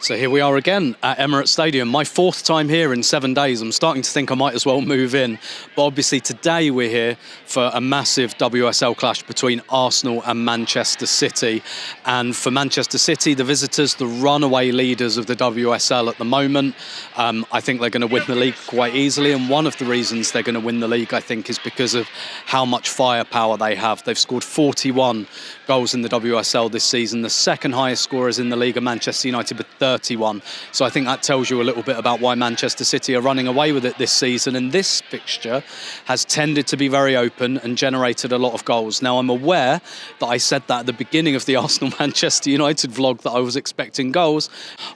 So here we are again at Emirates Stadium. My fourth time here in 7 days. I'm starting to think I might as well move in. But obviously today we're here for a massive WSL clash between Arsenal and Manchester City. And for Manchester City, the visitors, the runaway leaders of the WSL at the moment, I think they're going to win the league quite easily. And one of the reasons they're going to win the league, I think, is because of how much firepower they have. They've scored 41 goals in the WSL this season. The second highest scorers in the league are Manchester United with 31. So I think that tells you a little bit about why Manchester City are running away with it this season. And this fixture has tended to be very open and generated a lot of goals. Now, I'm aware that I said that at the beginning of the Arsenal-Manchester United vlog that I was expecting goals.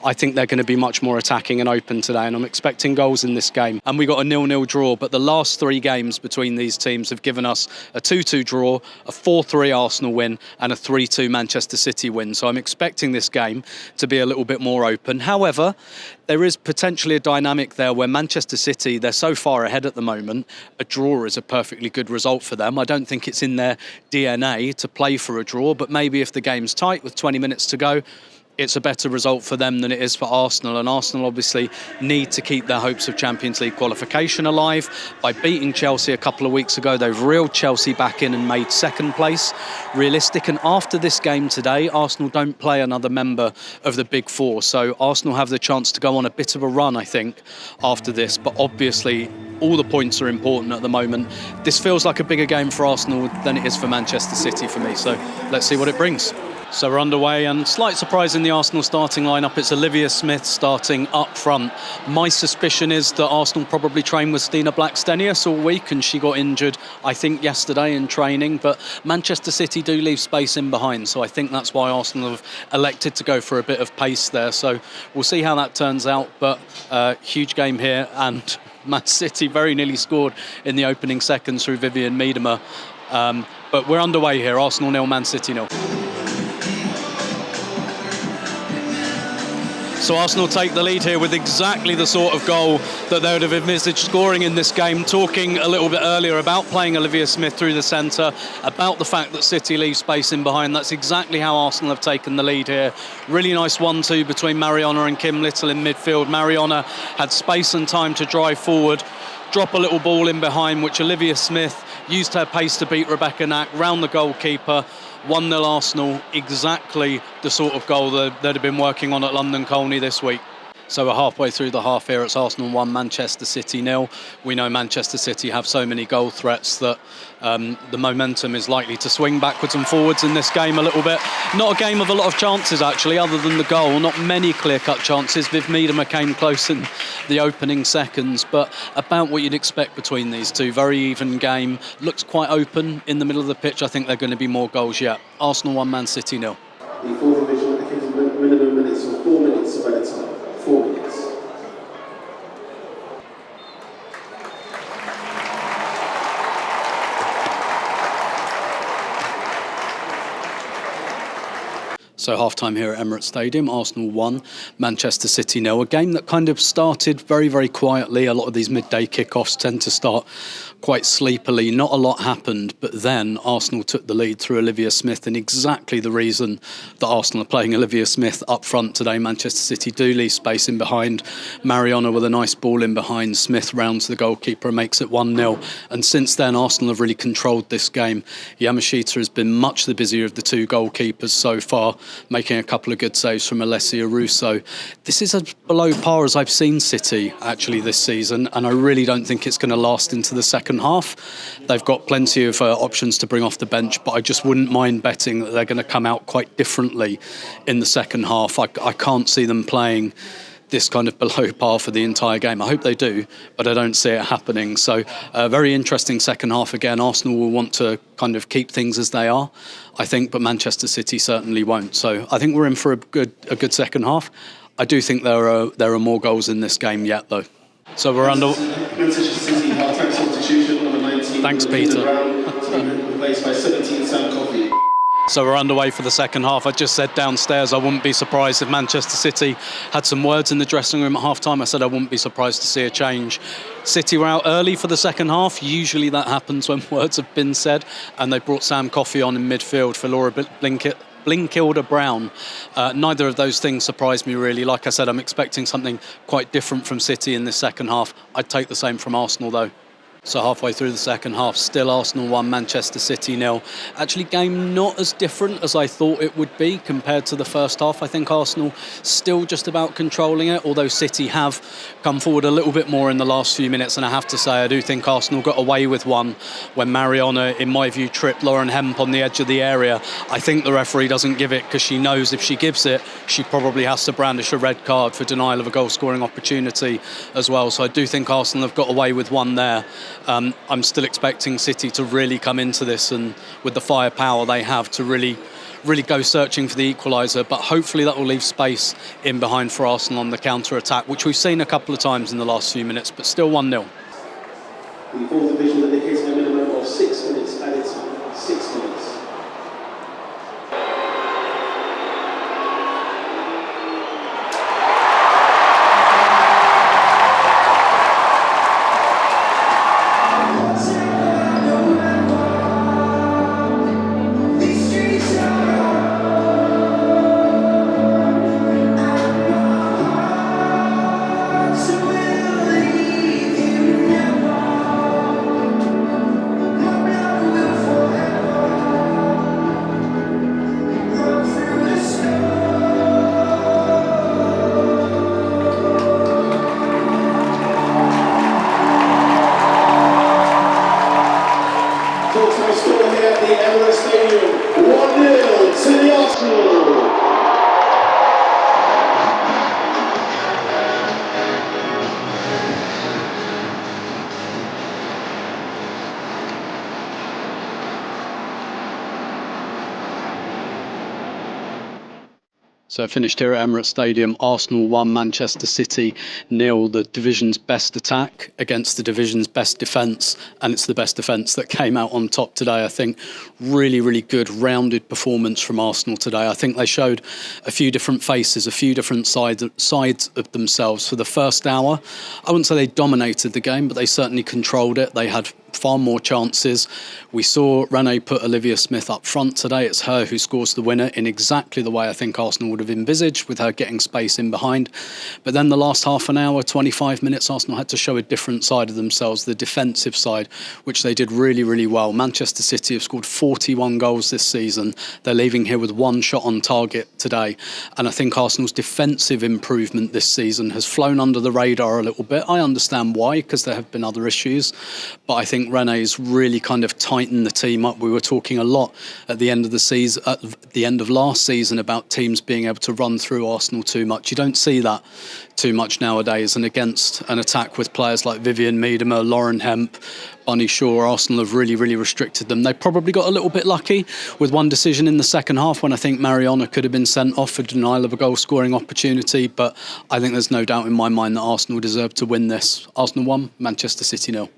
I think they're going to be much more attacking and open today, and I'm expecting goals in this game. And we got a 0-0 draw, but the last three games between these teams have given us a 2-2 draw, a 4-3 Arsenal win, and a 3-2 Manchester City win. So I'm expecting this game to be a little bit more open. However, there is potentially a dynamic there where Manchester City, they're so far ahead at the moment, a draw is a perfectly good result for them. I don't think it's in their DNA to play for a draw, but maybe if the game's tight with 20 minutes to go, it's a better result for them than it is for Arsenal. And Arsenal obviously need to keep their hopes of Champions League qualification alive. By beating Chelsea a couple of weeks ago, they've reeled Chelsea back in and made second place realistic. And after this game today, Arsenal don't play another member of the Big Four. So Arsenal have the chance to go on a bit of a run, I think, after this. But obviously, all the points are important at the moment. This feels like a bigger game for Arsenal than it is for Manchester City for me. So let's see what it brings. So we're underway, and slight surprise in the Arsenal starting lineup. It's Olivia Smith starting up front. My suspicion is that Arsenal probably trained with Stina Blackstenius all week, and she got injured, I think, yesterday in training. But Manchester City do leave space in behind, so I think that's why Arsenal have elected to go for a bit of pace there. So we'll see how that turns out, but huge game here, and Man City very nearly scored in the opening seconds through Vivian Miedema. But we're underway here. Arsenal 0, Man City 0. So Arsenal take the lead here with exactly the sort of goal that they would have envisaged scoring in this game. Talking a little bit earlier about playing Olivia Smith through the centre, about the fact that City leave space in behind. That's exactly how Arsenal have taken the lead here. Really nice 1-2 between Mariona and Kim Little in midfield. Mariona had space and time to drive forward, drop a little ball in behind, which Olivia Smith used her pace to beat Rebecca Knack round the goalkeeper. 1-0 Arsenal, exactly the sort of goal that they'd have been working on at London Colney this week. So we're halfway through the half here. It's Arsenal 1, Manchester City 0. We know Manchester City have so many goal threats that the momentum is likely to swing backwards and forwards in this game a little bit. Not a game of a lot of chances, actually, other than the goal. Not many clear-cut chances. Viv Miedema came close in the opening seconds, but about what you'd expect between these two. Very even game. Looks quite open in the middle of the pitch. I think there are going to be more goals yet. Arsenal 1, Man City 0. The fourth division with minimum minutes of 4 minutes of added time. 4 minutes. So half-time here at Emirates Stadium, Arsenal 1, Manchester City 0. A game that kind of started very, very quietly. A lot of these midday kickoffs tend to start quite sleepily. Not a lot happened, but then Arsenal took the lead through Olivia Smith, and exactly the reason that Arsenal are playing Olivia Smith up front today. Manchester City do leave space in behind. Mariona with a nice ball in behind. Smith rounds the goalkeeper and makes it 1-0. And since then, Arsenal have really controlled this game. Yamashita has been much the busier of the two goalkeepers so far, making a couple of good saves from Alessia Russo. This is as below par as I've seen City actually this season, and I really don't think it's going to last into the second half. They've got plenty of options to bring off the bench, but I just wouldn't mind betting that they're going to come out quite differently in the second half. I can't see them playing this kind of below par for the entire game. I hope they do, but I don't see it happening. So a very interesting second half again. Arsenal will want to kind of keep things as they are, I think, but Manchester City certainly won't. So I think we're in for a good second half. I do think there are more goals in this game yet, though. So we're under. Manchester City half-time substitution, number 19. Thanks, Peter. Replaced by 17 Sam Coffey. So we're underway for the second half. I just said downstairs I wouldn't be surprised if Manchester City had some words in the dressing room at half-time. I said I wouldn't be surprised to see a change. City were out early for the second half. Usually that happens when words have been said, and they brought Sam Coffey on in midfield for Laura Blinkett. Blinkilda Brown. Neither of those things surprised me really. Like I said, I'm expecting something quite different from City in this second half. I'd take the same from Arsenal though. So halfway through the second half, still Arsenal 1, Manchester City 0. Actually, game not as different as I thought it would be compared to the first half. I think Arsenal still just about controlling it, although City have come forward a little bit more in the last few minutes. And I have to say, I do think Arsenal got away with one when Mariona, in my view, tripped Lauren Hemp on the edge of the area. I think the referee doesn't give it because she knows if she gives it, she probably has to brandish a red card for denial of a goal-scoring opportunity as well. So I do think Arsenal have got away with one there. I'm still expecting City to really come into this and with the firepower they have to really go searching for the equaliser, but hopefully that will leave space in behind for Arsenal on the counter-attack, which we've seen a couple of times in the last few minutes, but still 1-0. The fourth division dedicates a minimum of 6 minutes added time. 6 minutes. Full-time score here at the Emirates Stadium, 1-0 to the Arsenal. So finished here at Emirates Stadium, Arsenal 1, Manchester City 0. The division's best attack against the division's best defence, and it's the best defence that came out on top today. I think really, really good rounded performance from Arsenal today. I think they showed a few different faces, a few different sides of themselves. For the first hour, I wouldn't say they dominated the game, but they certainly controlled it. They had far more chances. We saw Renee put Olivia Smith up front today. It's her who scores the winner in exactly the way I think Arsenal would have envisaged, with her getting space in behind. But then the last half an hour, 25 minutes, Arsenal had to show a different side of themselves, the defensive side, which they did really, really well. Manchester City have scored 41 goals this season. They're leaving here with one shot on target today. And I think Arsenal's defensive improvement this season has flown under the radar a little bit. I understand why, because there have been other issues. But I think Rene's really kind of tightened the team up. We were talking a lot at the end of the season, at the end of last season, about teams being able to run through Arsenal too much. You don't see that too much nowadays. And against an attack with players like Vivian Miedema, Lauren Hemp, Bunny Shaw, Arsenal have really, really restricted them. They probably got a little bit lucky with one decision in the second half when I think Mariona could have been sent off for denial of a goal-scoring opportunity. But I think there's no doubt in my mind that Arsenal deserve to win this. Arsenal 1, Manchester City 0.